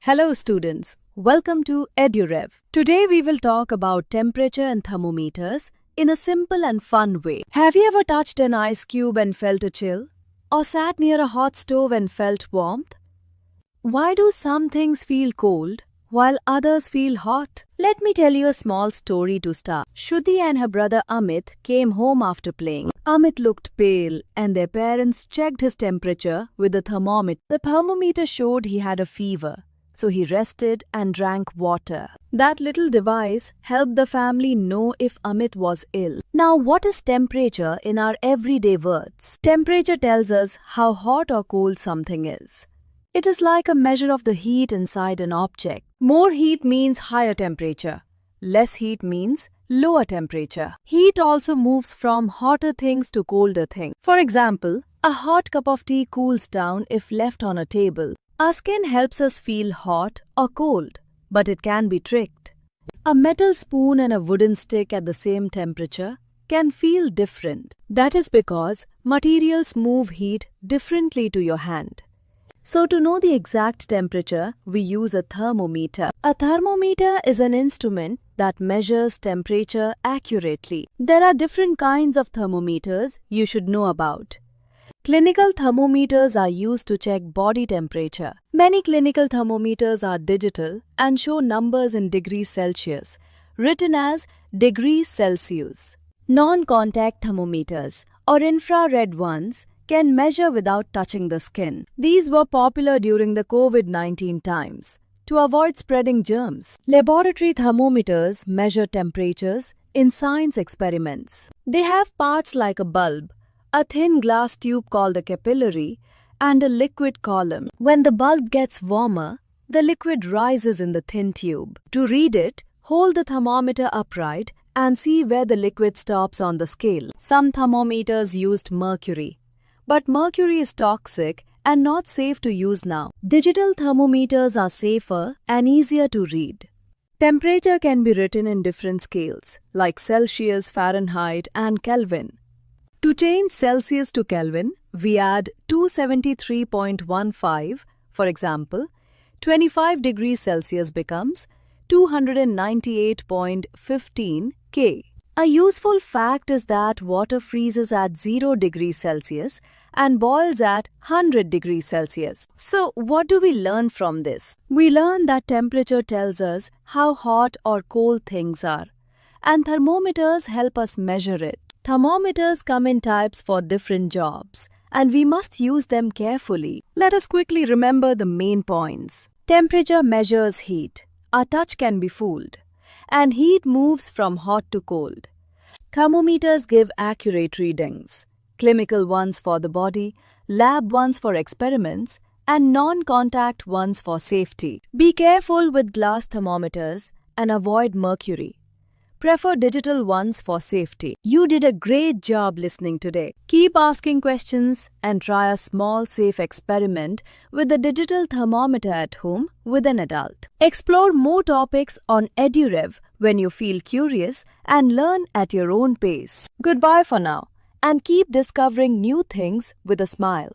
Hello students, welcome to EduRev. Today we will talk about temperature and thermometers in a simple and fun way. Have you ever touched an ice cube and felt a chill? Or sat near a hot stove and felt warmth? Why do some things feel cold while others feel hot? Let me tell you a small story to start. Shruti and her brother Amit came home after playing. Amit looked pale and their parents checked his temperature with a thermometer. The thermometer showed he had a fever. So he rested and drank water. That little device helped the family know if Amit was ill. Now, what is temperature in our everyday words? Temperature tells us how hot or cold something is. It is like a measure of the heat inside an object. More heat means higher temperature. Less heat means lower temperature. Heat also moves from hotter things to colder things. For example, a hot cup of tea cools down if left on a table. Our skin helps us feel hot or cold, but it can be tricked. A metal spoon and a wooden stick at the same temperature can feel different. That is because materials move heat differently to your hand. So to know the exact temperature, we use a thermometer. A thermometer is an instrument that measures temperature accurately. There are different kinds of thermometers you should know about. Clinical thermometers are used to check body temperature. Many clinical thermometers are digital and show numbers in degrees Celsius, written as degrees Celsius. Non-contact thermometers, or infrared ones, can measure without touching the skin. These were popular during the COVID-19 times to avoid spreading germs. Laboratory thermometers measure temperatures in science experiments. They have parts like a bulb, a thin glass tube called a capillary, and a liquid column. When the bulb gets warmer, the liquid rises in the thin tube. To read it, hold the thermometer upright and see where the liquid stops on the scale. Some thermometers used mercury, but mercury is toxic and not safe to use now. Digital thermometers are safer and easier to read. Temperature can be written in different scales, like Celsius, Fahrenheit, and Kelvin. To change Celsius to Kelvin, we add 273.15. For example, 25 degrees Celsius becomes 298.15 K. A useful fact is that water freezes at 0 degrees Celsius and boils at 100 degrees Celsius. So, what do we learn from this? We learn that temperature tells us how hot or cold things are, and thermometers help us measure it. Thermometers come in types for different jobs, and we must use them carefully. Let us quickly remember the main points. Temperature measures heat. Our touch can be fooled. And heat moves from hot to cold. Thermometers give accurate readings. Clinical ones for the body, lab ones for experiments, and non-contact ones for safety. Be careful with glass thermometers and avoid mercury. Prefer digital ones for safety. You did a great job listening today. Keep asking questions and try a small safe experiment with the digital thermometer at home with an adult. Explore more topics on EduRev when you feel curious and learn at your own pace. Goodbye for now and keep discovering new things with a smile.